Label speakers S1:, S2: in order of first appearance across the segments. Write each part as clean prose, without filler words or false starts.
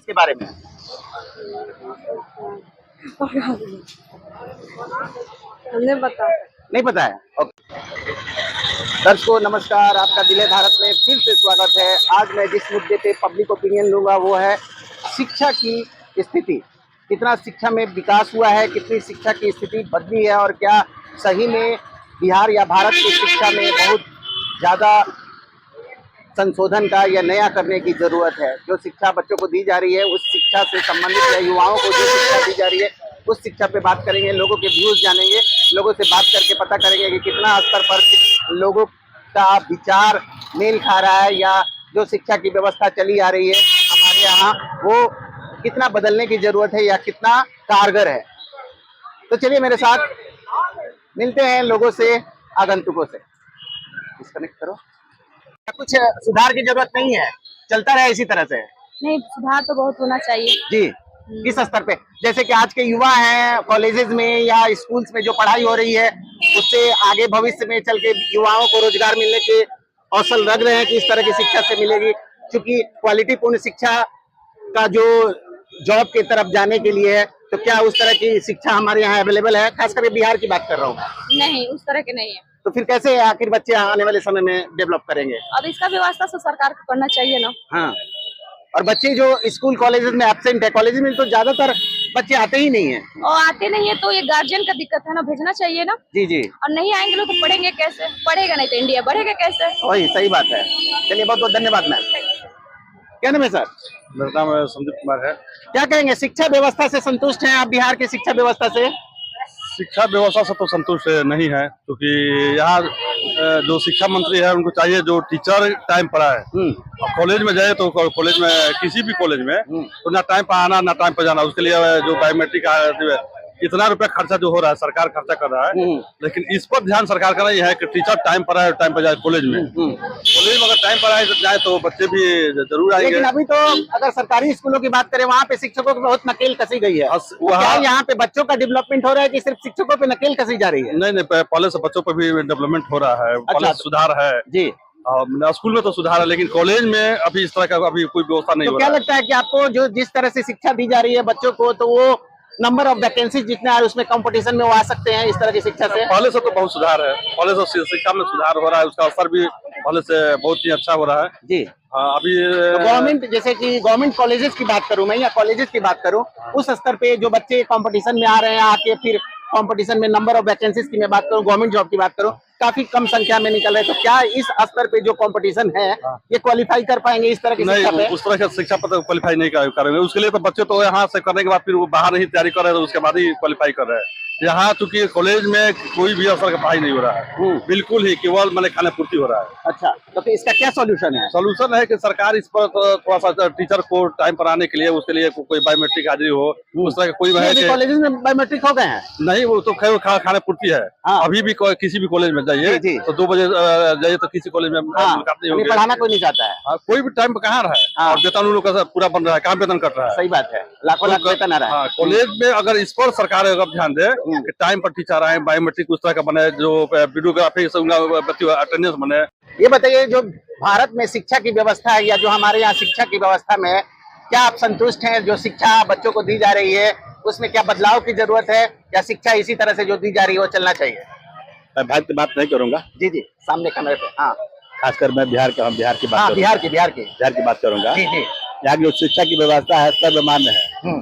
S1: इसके बारे में?
S2: हमने बता
S1: नहीं पता है? ओके। दर्शकों नमस्कार, आपका दिले भारत में फिर से स्वागत है। आज मैं जिस मुद्दे पे पब्लिक ओपिनियन लूंगा वो है शिक्षा की स्थिति। कितना शिक्षा में विकास हुआ है, कितनी शिक्षा की स्थिति बदली है और क्या सही में बिहार या भारत की शिक्षा में बहुत ज़्यादा संशोधन का या नया करने की ज़रूरत है। जो शिक्षा बच्चों को दी जा रही है उस शिक्षा से संबंधित या युवाओं को जो शिक्षा दी जा रही है उस शिक्षा पे बात करेंगे, लोगों के व्यूज़ जानेंगे, लोगों से बात करके पता करेंगे कि कितना स्तर पर लोगों का विचार मेल खा रहा है या जो शिक्षा की व्यवस्था चली आ रही है हमारे यहाँ वो कितना बदलने की ज़रूरत है या कितना कारगर है। तो चलिए मेरे साथ मिलते हैं लोगों से, आगंतुकों से। डिस्कनेक्ट करो। कुछ सुधार की जरूरत नहीं है, चलता रहे इसी तरह से?
S2: नहीं, सुधार तो बहुत होना चाहिए
S1: जी, किस स्तर पे? जैसे कि आज के युवा हैं कॉलेजेस में या स्कूल्स में जो पढ़ाई हो रही है उससे आगे भविष्य में चल के युवाओं को रोजगार मिलने के अवसर लग रहे हैं कि इस तरह की शिक्षा से मिलेगी, क्योंकि क्वालिटी पूर्ण शिक्षा का जो जॉब की तरफ जाने के लिए है, तो क्या उस तरह की शिक्षा हमारे यहाँ अवेलेबल है? खास करके बिहार की बात कर रहा हूँ।
S2: नहीं, उस तरह के नहीं है।
S1: तो फिर कैसे आखिर बच्चे आने वाले समय में डेवलप करेंगे?
S2: अब इसका व्यवस्था तो सरकार को करना चाहिए ना।
S1: हाँ, और बच्चे जो स्कूल कॉलेजेस में एब्सेंट है, कॉलेज में तो ज्यादातर बच्चे आते ही नहीं है
S2: और आते नहीं है तो ये गार्जियन का दिक्कत है ना, भेजना चाहिए ना।
S1: जी जी,
S2: और नहीं आएंगे लोग तो पढ़ेंगे कैसे? पढ़ेगा नहीं तो इंडिया बढ़ेगा कैसे?
S1: वही सही बात है। चलिए बहुत बहुत धन्यवाद मैम। क्या नाम है सर?
S3: मेरा नाम संदीप कुमार है।
S1: क्या कहेंगे, शिक्षा व्यवस्था से संतुष्ट हैं आप बिहार की शिक्षा व्यवस्था से?
S3: शिक्षा व्यवस्था से तो संतुष्ट नहीं है, क्योंकि यहाँ जो शिक्षा मंत्री है उनको चाहिए जो टीचर टाइम पर आए। और कॉलेज में जाए तो कॉलेज में किसी भी कॉलेज में तो ना टाइम पर आना ना टाइम पर जाना, उसके लिए जो बायोमेट्रिक इतना रुपया खर्चा जो हो रहा है सरकार खर्चा कर रहा है, लेकिन इस पर ध्यान सरकार का नहीं है कि टीचर टाइम पर आए टाइम पर जाए कॉलेज में। कॉलेज में अगर टाइम पर आए जाए तो बच्चे भी जरूर आएंगे।
S1: लेकिन अभी तो अगर सरकारी स्कूलों की बात करें वहाँ पे शिक्षकों की बहुत नकेल कसी गई है। क्या यहाँ पे बच्चों का डेवलपमेंट हो रहा है कि सिर्फ शिक्षकों पे नकेल कसी जा रही है?
S3: नहीं, पहले से बच्चों पर भी डेवलपमेंट हो रहा है, पहले सुधार है
S1: जी।
S3: स्कूल में तो सुधार है, लेकिन कॉलेज में अभी इस तरह का अभी कोई व्यवस्था नहीं हो रहा है।
S1: क्या लगता है कि आपको जो जिस तरह से शिक्षा दी जा रही है बच्चों को, तो वो नंबर ऑफ वैकेंसी जितना है उसमें कंपटीशन में वो आ सकते हैं इस तरह की शिक्षा से?
S3: पहले से तो बहुत सुधार है, पहले से शिक्षा में सुधार हो रहा है, उसका असर भी पहले से बहुत ही अच्छा हो रहा है
S1: जी।
S3: अभी
S1: तो गवर्नमेंट, जैसे कि गवर्नमेंट कॉलेजेस की बात करूं मैं या कॉलेजेस की बात करूं, उस स्तर पे जो बच्चे कंपटीशन में आ रहे हैं, आके फिर कंपटीशन में नंबर ऑफ वैकेंसीज की मैं बात करूं, गवर्नमेंट जॉब की बात करूं, काफी कम संख्या में निकल रहे हैं, तो क्या इस स्तर पे जो कंपटीशन है ये क्वालिफाई कर पाएंगे इस तरह की शिक्षा पे?
S3: नहीं, उस तरह की शिक्षा पर तो क्वालिफाई नहीं करेंगे। उसके लिए तो बच्चे तो यहाँ से करने के बाद फिर वो बाहर ही तैयारी कर रहे हैं, उसके बाद ही क्वालिफाई कर रहे हैं। यहाँ चूंकि कॉलेज में कोई भी अवसर का पढ़ाई नहीं हो रहा है, बिल्कुल ही केवल मैंने खाने पूर्ति हो रहा है।
S1: अच्छा, तो फिर इसका क्या सॉल्यूशन है?
S3: सॉल्यूशन है कि सरकार इस पर थोड़ा सा टीचर को टाइम पर आने के लिए उसके लिए कोई बायोमेट्रिक हाजिरी हो, उस तरह का कोई
S1: कॉलेज में बायोमेट्रिक हो गए हैं?
S3: नहीं, वो तो खाने पूर्ति है। अभी भी किसी भी कॉलेज में जाइए तो 2 बजे जाइए तो किसी कॉलेज में मुलाकात नहीं होगी।
S1: पढ़ाना कोई नहीं चाहता है,
S3: कोई भी टाइम पर कहाँ रहा है, और वेतन उन लोग का पूरा बन रहा है, कहाँ वेतन कट रहा है?
S1: सही बात है, लाखों लाख वेतन आ रहा है।
S3: कॉलेज में अगर इस पर सरकार अगर ध्यान दे कि टाइम पर टीचर आए, बायोमेट्रिक उस तरह का बने, जो वीडियोग्राफी अटेंडेंस बने।
S1: ये बताइए, जो भारत में शिक्षा की व्यवस्था है या जो हमारे यहाँ शिक्षा की व्यवस्था में, क्या आप संतुष्ट हैं? जो शिक्षा बच्चों को दी जा रही है उसमें क्या बदलाव की जरूरत है या शिक्षा इसी तरह से जो दी जा रही है वो चलना चाहिए?
S3: मैं भारत की बात नहीं करूंगा।
S1: जी जी, सामने कैमरे पे। हाँ,
S3: खासकर मैं बिहार की बात
S1: हाँ,
S3: करूंगा।
S1: बिहार की
S3: बात करूंगा।
S1: जी जी।
S3: यहाँ की जो शिक्षा की व्यवस्था है सर्वमान्य है।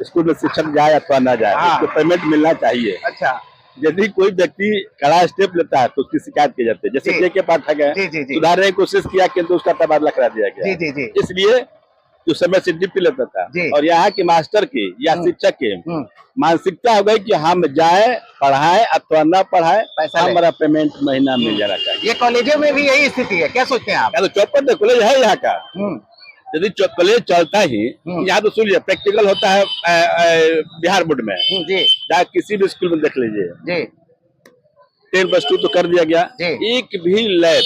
S3: स्कूल में शिक्षक जाए अथवा ना जाए, उसको पेमेंट मिलना चाहिए।
S1: अच्छा,
S3: यदि कोई व्यक्ति कड़ा स्टेप लेता है तो उसकी शिकायत की जाती है। जैसे के पाठक है, सुधारने की कोशिश किया किंतु उसका तबादला करा दिया गया।
S1: जी जी।
S3: इसलिए जो समय से डिप्टी लेता था, और यहाँ की मास्टर की या शिक्षक की मानसिकता हो गई कि हम जाए पढ़ाए अथवा न पढ़ाए, हमारा पेमेंट महीना मिल जाना चाहिए।
S1: ये कॉलेजों में भी यही स्थिति है, क्या सोचते हैं आप?
S3: तो चौपट कॉलेज है यहाँ का, यदि कॉलेज चलता ही, यहाँ तो सुनिए प्रैक्टिकल होता है बिहार बोर्ड में
S1: जी,
S3: किसी भी स्कूल में देख लीजिए
S1: जी,
S3: 10+2 तो कर दिया गया, एक भी लैब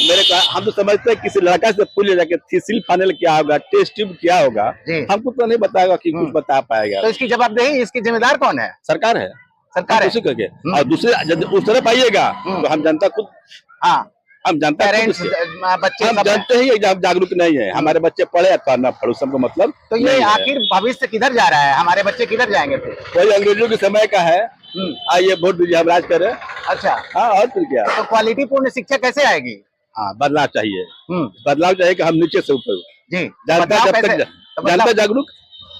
S3: मेरे को, हम तो समझते हैं किसी लड़का से पूछ जाके थीसिल फाइनल क्या होगा, टेस्ट ट्यूब क्या होगा, हमको तो नहीं बताएगा कि कुछ बता पाएगा।
S1: तो इसकी जवाबदेही, इसकी जिम्मेदार कौन है?
S3: सरकार है,
S1: सरकार है।
S3: करके। और दूसरे उस तरह पाइएगा तो हम जनता खुद।
S1: हाँ,
S4: हम जानते हैं
S1: पेरेंट्स बच्चे
S4: हम
S1: सब हैं।
S4: जानते ही हम जागरूक नहीं है। हमारे बच्चे पढ़े अथवा न पढ़ो, सबको मतलब
S1: तो ये
S4: नहीं है।
S1: आखिर भविष्य किधर जा रहा है, हमारे बच्चे किधर जाएंगे फिर?
S4: वही अंग्रेजों के समय का है। आइए वोट दीजिए, हम राज करें।
S1: अच्छा,
S4: हाँ, और फिर क्या।
S1: तो क्वालिटी पूर्ण शिक्षा कैसे आएगी?
S4: हाँ, बदलाव चाहिए। बदलाव चाहिए कि हम नीचे से ऊपर।
S1: जी,
S4: जनता
S1: बदलाव
S4: जब
S1: कैसे?
S4: तक
S1: तो
S4: जनता
S1: बदलाव-
S4: जागरूक,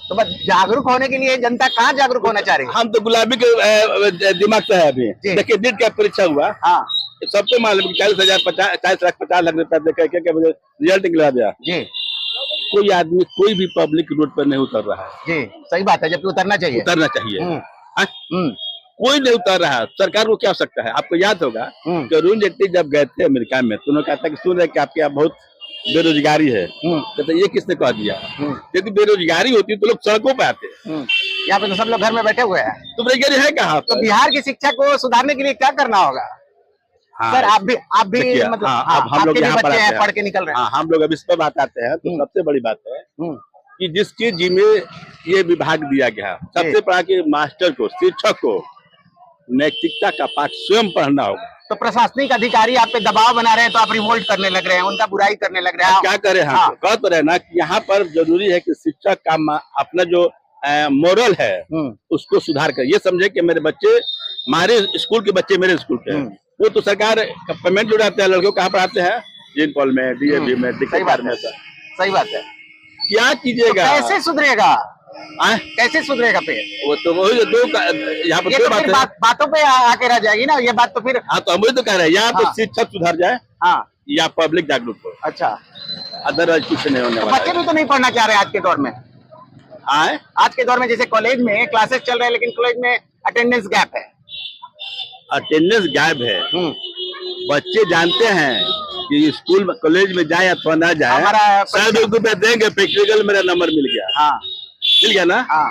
S1: तो बस जागरूक होने के लिए जनता कहाँ जागरूक होना चाह रही है?
S4: हम तो गुलाबी के दिमाग से है अभी।
S1: जी।
S4: देखिए नीट का परीक्षा हुआ,
S1: हाँ
S4: सबको मालूम 40,50,50,000 रुपया देकर के मुझे रिजल्ट निकला दिया।
S1: जी
S4: कोई आदमी कोई भी पब्लिक रोड पर नहीं उतर रहा है।
S1: जी, सही बात है, जबकि उतरना चाहिए।
S4: उतरना चाहिए।
S1: हम्म।
S4: हाँ? कोई नहीं उतर रहा है। सरकार को क्या आवश्यकता है? आपको याद होगा कि अरुण जेटली जब गए थे अमेरिका में तो उन्होंने कहा था कि सुन रहे कि आपके यहाँ बहुत बेरोजगारी है। तो ये किसने कह दिया? यदि बेरोजगारी होती तो लोग सड़कों पे आते।
S1: यहाँ पे तो सब लोग घर में बैठे हुए हैं।
S4: तो बेरोजगारी है कहाँ?
S1: तो बिहार की शिक्षा को सुधारने के लिए क्या करना होगा?
S4: हाँ,
S1: सर आप भी
S4: देखिए,
S1: मतलब
S4: हाँ,
S1: हाँ,
S4: अब हम लोग
S1: आपके भी
S4: यहाँ
S1: बच्चे हैं,
S4: पर
S1: पढ़ के निकल रहे हैं।
S4: हाँ, हम लोग अब इस पर बात आते हैं तो सबसे बड़ी बात है कि जिसके जिम्मे ये विभाग दिया गया, सबसे बड़ा कि मास्टर को, शिक्षक को नैतिकता का पाठ स्वयं पढ़ना होगा।
S1: तो प्रशासनिक अधिकारी आप पे दबाव बना रहे हैं तो आप रिवोल्ट करने लग रहे हैं, उनका बुराई करने लग रहे हैं।
S4: क्या करें हम?
S1: हाँ।
S4: कह तो रहे ना कि यहाँ पर जरूरी है कि शिक्षक का अपना जो मोरल है उसको सुधार कर ये समझे कि मेरे बच्चे, हमारे स्कूल के बच्चे मेरे स्कूल के हैं। वो तो सरकार पेमेंट जुटाते हैं, लड़कों कहाँ पढ़ाते हैं? जिन कॉल में, डीएवी में,
S1: सही बात है, सही बात है।
S4: क्या कीजिएगा?
S1: तो कैसे सुधरेगा? कैसे सुधरेगा फिर?
S4: वो तो वही जो दो यहाँ पर
S1: ये
S4: दो
S1: तो फिर
S4: बात है।
S1: बातों पे आके रह जाएगी ना ये बात तो फिर।
S4: हाँ, तो हम वही तो कह रहे हैं, या तो
S1: हाँ।
S4: शिक्षक सुधर जाए
S1: हाँ
S4: या पब्लिक जागरूक हो।
S1: अच्छा,
S4: अदरवाइज कुछ नहीं होने
S1: तो
S4: वाला
S1: बच्चे
S4: है।
S1: भी तो नहीं पढ़ना चाह रहे आज के दौर में।
S4: आए
S1: आज के दौर में जैसे कॉलेज में क्लासेस चल रहे हैं लेकिन कॉलेज में अटेंडेंस गैप है।
S4: अटेंडेंस गायब है। बच्चे जानते हैं कि स्कूल में, कॉलेज में जाए अथवा ना जाए,
S1: हमारा
S4: 100 रुपए देंगे, प्रैक्टिकल मेरा नंबर मिल गया।
S1: हाँ
S4: मिल गया ना?
S1: हाँ,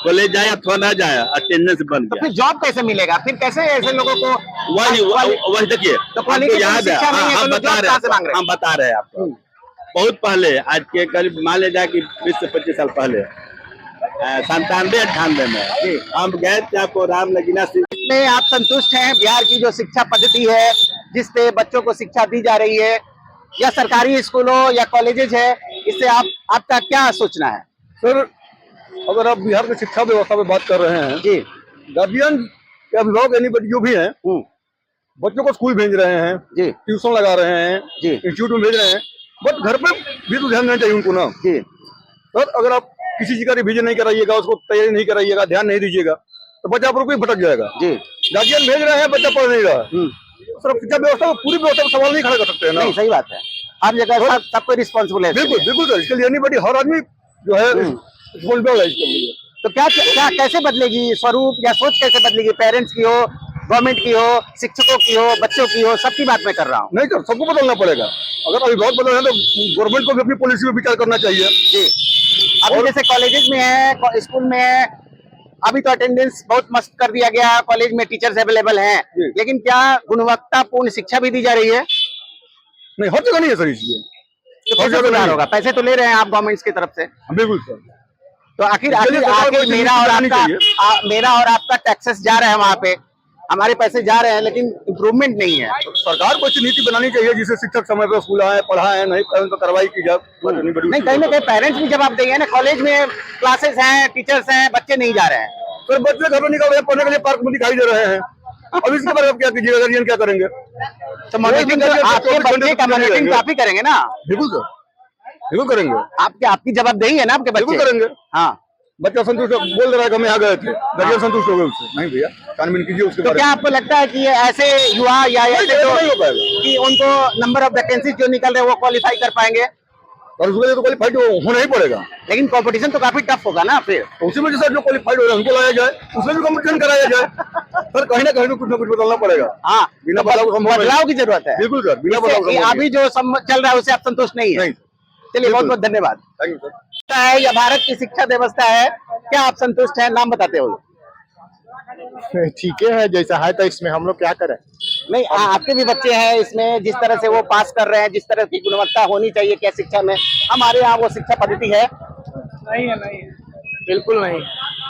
S4: कॉलेज जाए अथवा ना जाए, अटेंडेंस बन
S1: तो
S4: गया।
S1: फिर जॉब कैसे मिलेगा? फिर कैसे ऐसे लोगों को
S4: वही देखिए,
S1: तो
S4: हमको
S1: क्वालिटी
S4: याद है।
S1: शिक्षा नहीं है,
S4: हम
S1: तो लोग
S4: बता
S1: जॉब कहाँ से मांग रहे हैं?
S4: हम बता रहे हैं आपको। बहुत पहले, आज के करीब मान ले जाए कि 20 से 25 साल पहले, 97-98 में हम गए थे आपको राम नगीना सिंह
S1: में। आप संतुष्ट हैं बिहार की जो शिक्षा पद्धति है जिससे बच्चों को शिक्षा दी जा रही है, या सरकारी स्कूलों या कॉलेजेज है, इससे आपका क्या सोचना है?
S3: सर, अगर आप बिहार की शिक्षा व्यवस्था में बात कर रहे हैं
S1: जी,
S3: गार्जियन या अभिभावक एनीबडी जो भी है बच्चों को स्कूल भेज रहे हैं,
S1: जी
S3: ट्यूशन लगा रहे हैं,
S1: जी
S3: इंस्टीट्यूट में भेज रहे हैं, बट घर पे भी तो ध्यान देना चाहिए उनको ना।
S1: जी
S3: सर, अगर आप किसी चीज का रिवीजन नहीं कराइएगा, उसको तैयारी नहीं कराइएगा, ध्यान नहीं दीजिएगा तो बच्चा आप लोग भटक जाएगा।
S1: जी,
S3: गार्जियन भेज रहे हैं, बच्चा पढ़ नहीं रहा। सर, आप शिक्षा व्यवस्था पूरी व्यवस्था पर सवाल नहीं खड़ा कर सकते हैं ना।
S1: नहीं, सही बात है। हर जगह सबको रिस्पॉन्सिबल है।
S3: बिल्कुल बिल्कुल सर, इसके लिए एनीबडी, हर आदमी जो है रिस्पॉन्सिबल है इसके लिए।
S1: तो क्या क्या कैसे बदलेगी स्वरूप या सोच कैसे बदलेगी? पेरेंट्स की हो, गवर्नमेंट की हो, शिक्षकों की हो, बच्चों की हो, सबकी बात मैं कर रहा हूँ।
S3: नहीं सर, सबको बदलना पड़ेगा। अगर अभिभावक बदल रहे हैं तो गवर्नमेंट को भी अपनी पॉलिसी में विचार करना चाहिए।
S1: जी, अभी जैसे कॉलेजेस में है, स्कूल में है, अभी तो अटेंडेंस बहुत मस्त कर दिया गया, कॉलेज में टीचर्स अवेलेबल हैं, लेकिन क्या गुणवत्तापूर्ण शिक्षा भी दी जा रही है?
S3: नहीं, हर जगह नहीं है सर, इसलिए
S1: तो कैसे सुधार होगा? पैसे तो ले रहे हैं आप गवर्नमेंट की तरफ से।
S3: बिल्कुल सर।
S1: तो आखिर
S3: इसके लिए सरकार को
S1: मेरा और
S3: नीति बनानी
S1: मेरा और आपका टैक्सेस जा रहा है वहाँ पे, हमारे पैसे जा रहे हैं, लेकिन इम्प्रूवमेंट नहीं है।
S3: सरकार को ऐसी नीति बनानी चाहिए जिससे शिक्षक समय पर स्कूल आए, पढ़ाए, नहीं पढ़े तो कार्रवाई की जाए।
S1: नहीं, कहीं ना कहीं पेरेंट्स भी जवाब देंगे ना, कॉलेज में क्लासेस हैं, टीचर्स हैं, बच्चे नहीं जा रहे हैं।
S3: सर, बच्चे घर में निकल रहे हैं, पढ़ने के लिए पार्क में दिखाई दे रहे हैं। अब इसके बारे में क्या कीजिएगा? गार्जियन क्या करेंगे?
S1: तो मॉनिटरिंग आपके बच्चे का मॉनिटरिंग तो आप ही करेंगे ना?
S3: बिल्कुल सर, बिल्कुल करेंगे।
S1: आपकी जवाबदेही है ना आपके बच्चे?
S3: बिल्कुल करेंगे।
S1: हाँ,
S3: बच्चा संतुष्ट बोल रहा है कि हम यहाँ गए थे, गार्जियन संतुष्ट हो गए उससे। नहीं भैया, छानबीन कीजिए उसके
S1: तो
S3: बारे
S1: क्या
S3: में।
S1: आपको लगता है कि ये ऐसे युवा या ऐसे
S3: नहीं हो पाएगा
S1: कि उनको नंबर ऑफ वैकेंसीज जो निकल रहे हैं वो क्वालिफाई कर पाएंगे?
S3: और उसके लिए तो क्वालिफाइड होना ही पड़ेगा।
S1: लेकिन कंपटीशन तो काफी टफ होगा ना फिर।
S3: तो उसी वजह से जो क्वालिफाइड हो रहे हैं उनको लाया जाए, उसमें भी कॉम्पिटिशन कराया जाए। सर, कहीं ना कहीं तो कुछ ना कुछ बदलना पड़ेगा।
S1: हाँ,
S3: बिना बदलाव संभव नहीं।
S1: बदलाव की जरूरत है।
S3: बिल्कुल सर, बिना बदलाव
S1: इससे अभी जो चल रहा है उससे आप संतुष्ट नहीं है?
S3: नहीं।
S1: चलिए, बहुत बहुत धन्यवाद।
S3: Thank you sir.
S1: है या भारत की शिक्षा व्यवस्था है, क्या आप संतुष्ट हैं? नाम बताते हो।
S5: ठीक है, जैसा है तो इसमें हम लोग क्या करें।
S1: नहीं, आपके भी बच्चे हैं इसमें, जिस तरह से वो पास कर रहे हैं, जिस तरह की गुणवत्ता होनी चाहिए क्या शिक्षा में, हमारे यहाँ वो शिक्षा पद्धति है?
S5: नहीं है, नहीं है, बिल्कुल नहीं।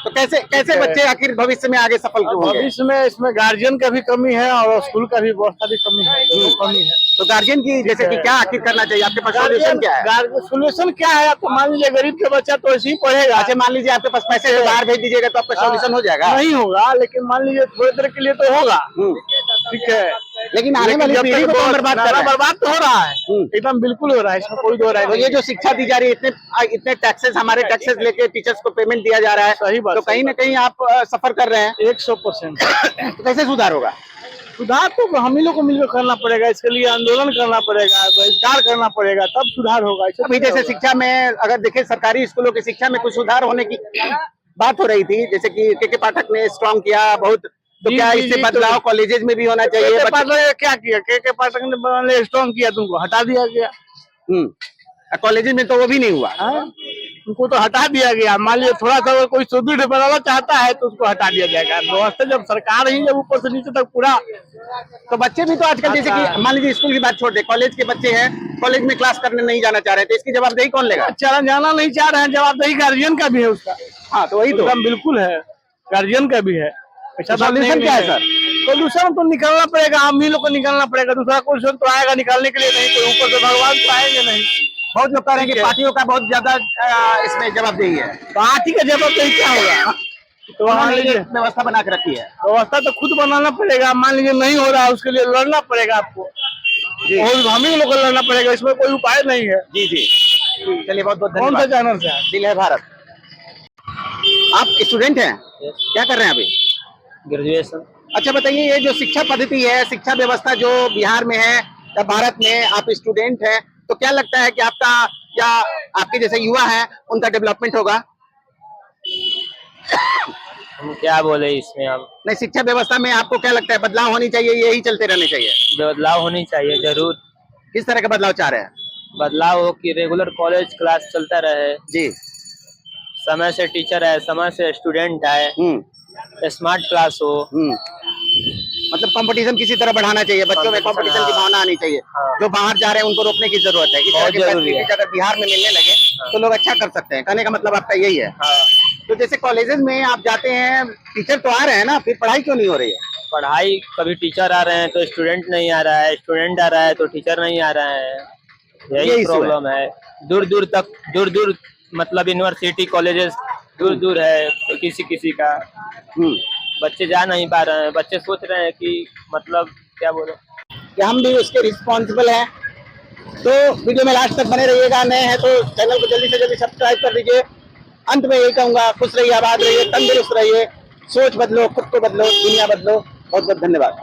S1: तो कैसे कैसे बच्चे आखिर भविष्य में आगे सफल क्यों होंगे?
S5: भविष्य में इसमें गार्जियन का भी कमी है और स्कूल का भी व्यवस्था भी कमी है, दोनों कमी है।
S1: तो गार्जियन की जैसे कि क्या आखिर करना चाहिए, आपके पास सॉल्यूशन क्या है?
S5: सोल्यूशन क्या है? आप मान लीजिए गरीब के बच्चा तो ऐसे ही पढ़ेगा।
S1: अच्छा मान लीजिए आपके पास पैसे तो बाहर भेज दीजिएगा तो आपका सॉल्यूशन हो जाएगा?
S5: नहीं होगा, लेकिन मान लीजिए थोड़ी देर के लिए तो होगा। ठीक है,
S1: लेकिन आने वाली पीढ़ी को तो बर्बाद कर रहा है।
S5: बर्बाद तो हो रहा है, एकदम बिल्कुल हो रहा है, इसमें कोई दो राय
S1: तो ये जो शिक्षा दी जा रही है, इतने टैक्सेस, हमारे टैक्सेस लेके टीचर्स को पेमेंट दिया जा रहा है,
S5: सही बात,
S1: तो कहीं ना कहीं आप सफर कर रहे हैं
S5: 100%।
S1: तो कैसे सुधार होगा?
S5: सुधार तो हम ही लोग को मिलकर करना पड़ेगा, इसके लिए आंदोलन करना पड़ेगा, बहिष्कार करना पड़ेगा, तब सुधार होगा।
S1: अभी जैसे शिक्षा में अगर देखें, सरकारी स्कूलों की शिक्षा में कुछ सुधार होने की बात हो रही थी, जैसे कि के पाठक ने स्ट्रॉन्ग किया बहुत, तो क्या इससे बदलाव कॉलेजेस में भी होना चाहिए?
S5: क्या किया के पाठक ने स्ट्रॉन्ग किया, तुमको हटा दिया गया।
S1: कॉलेजेस में तो वो भी नहीं हुआ,
S5: उनको तो हटा दिया गया। मान लीजिए थोड़ा सा अगर कोई सुदृढ़ बनाना चाहता है तो उसको हटा दिया जाएगा। व्यवस्था जब सरकार ही जब ऊपर से नीचे तक पूरा,
S1: तो बच्चे भी तो आजकल जैसे कि मान लीजिए स्कूल की बात छोड़ दे, कॉलेज के बच्चे हैं, कॉलेज में क्लास करने नहीं जाना चाह रहे, तो इसकी जवाबदेही कौन लेगा?
S5: जाना नहीं चाह रहे हैं, जवाबदेही गार्जियन का भी है उसका।
S1: हाँ तो वही तो
S5: बिल्कुल है, गार्जियन का भी है।
S1: सॉल्यूशन क्या है सर?
S5: सोल्यूशन तो निकालना पड़ेगा, हम ही लोग को निकालना पड़ेगा, दूसरा कोई सोल्यूशन तो आएगा निकालने के लिए नहीं, कोई ऊपर से भगवान तो आएंगे नहीं।
S1: बहुत लोग कह रहे हैं कि पार्टियों का बहुत ज्यादा इसमें जवाबदेही है।
S5: पार्टी का जवाबदेही क्या होगा? तो मान लीजिए
S1: व्यवस्था बना के रखी है,
S5: व्यवस्था तो खुद बनाना पड़ेगा। मान लीजिए नहीं हो रहा है, उसके लिए लड़ना पड़ेगा आपको, और हम ही लोग को लड़ना पड़ेगा, इसमें कोई उपाय नहीं है।
S1: जी जी, चलिए बहुत बहुत
S5: कौन सा
S1: धन्यवाद।
S5: चैनल से है?
S1: दिल है भारत। आप स्टूडेंट हैं, क्या कर रहे हैं अभी?
S5: ग्रेजुएशन।
S1: अच्छा बताइए, ये जो शिक्षा पद्धति है, शिक्षा व्यवस्था जो बिहार में है या भारत में, आप स्टूडेंट हैं, तो क्या लगता है कि आपका या आपके जैसे युवा हैं उनका डेवलपमेंट होगा?
S6: हम क्या बोले इसमें, अब
S1: नहीं, शिक्षा व्यवस्था में आपको क्या लगता है बदलाव होनी चाहिए, यही चलते रहने चाहिए?
S6: बदलाव होनी चाहिए जरूर।
S1: किस तरह का बदलाव चाह रहे हैं?
S6: बदलाव हो कि रेगुलर कॉलेज क्लास चलता रहे,
S1: जी,
S6: समय से टीचर है, समय से स्टूडेंट है, स्मार्ट क्लास हो।
S1: मतलब कंपटीशन किसी तरह बढ़ाना चाहिए, बच्चों में कंपटीशन की भावना आनी चाहिए। जो बाहर जा रहे हैं उनको रोकने की जरूरत है। इस तरह के फैसिलिटीज अगर बिहार में मिलने लगे तो लोग अच्छा कर सकते हैं। कहने का मतलब आपका यही है। तो जैसे कॉलेजेस में आप जाते हैं, टीचर तो आ रहे हैं ना, फिर पढ़ाई क्यों नहीं हो रही है?
S6: पढ़ाई, कभी टीचर आ रहे हैं तो स्टूडेंट नहीं आ रहा है, स्टूडेंट आ रहा है तो टीचर नहीं आ रहा है, यही प्रॉब्लम है। दूर दूर मतलब यूनिवर्सिटी कॉलेजेस दूर दूर है, तो किसी का बच्चे जा नहीं पा रहे हैं। बच्चे सोच रहे हैं कि मतलब क्या बोले
S1: कि हम भी उसके रिस्पॉन्सिबल हैं। तो वीडियो में लास्ट तक बने रहिएगा। नए हैं तो चैनल को जल्दी से जल्दी सब्सक्राइब कर दीजिए। अंत में यही कहूंगा, खुश रहिए, आबाद रहिए, तंदुरुस्त रहिए, सोच बदलो, खुद को बदलो, दुनिया बदलो। बहुत बहुत धन्यवाद।